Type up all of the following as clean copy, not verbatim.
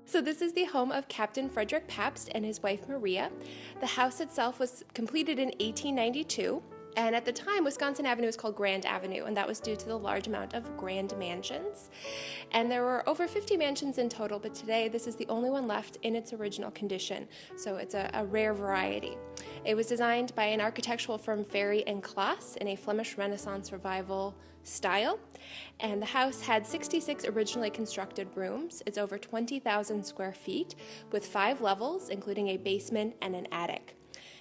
So this is the home of Captain Fredrick Pabst and his wife Maria. The house itself was completed in 1892, and at the time Wisconsin Avenue was called Grand Avenue, and that was due to the large amount of grand mansions. And there were over 50 mansions in total, but today this is the only one left in its original condition, so it's a rare variety. It was designed by an architectural firm Ferry and Claas in a Flemish Renaissance Revival style, and the house had 66 originally constructed rooms. It's over 20,000 square feet with 5 levels, including a basement and an attic.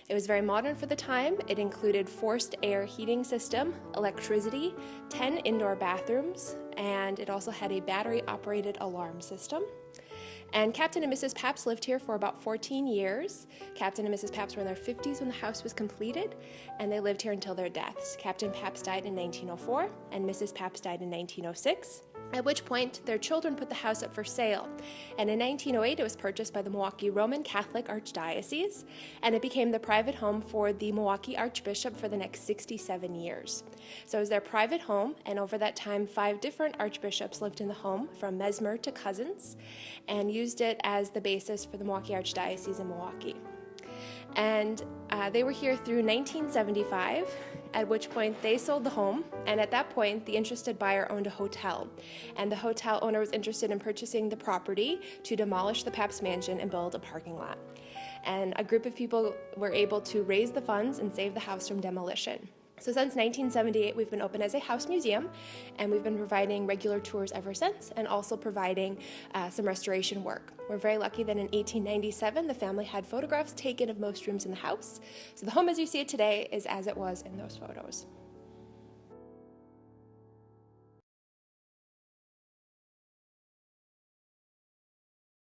It was very modern for the time. It included forced air heating system, electricity, 10 indoor bathrooms, and it also had a battery-operated alarm system. And Captain and Mrs. Pabst lived here for about 14 years. Captain and Mrs. Pabst were in their 50s when the house was completed, and they lived here until their deaths. Captain Pabst died in 1904, and Mrs. Pabst died in 1906, at which point their children put the house up for sale. And in 1908, it was purchased by the Milwaukee Roman Catholic Archdiocese, and it became the private home for the Milwaukee Archbishop for the next 67 years. So it was their private home, and over that time, 5 different archbishops lived in the home, from Mesmer to Cousins, and used it as the basis for the Milwaukee Archdiocese in Milwaukee. And they were here through 1975, at which point they sold the home, and at that point the interested buyer owned a hotel, and the hotel owner was interested in purchasing the property to demolish the Pabst mansion and build a parking lot. And a group of people were able to raise the funds and save the house from demolition. So since 1978, we've been open as a house museum, and we've been providing regular tours ever since, and also providing some restoration work. We're very lucky that in 1897, the family had photographs taken of most rooms in the house. So the home as you see it today is as it was in those photos.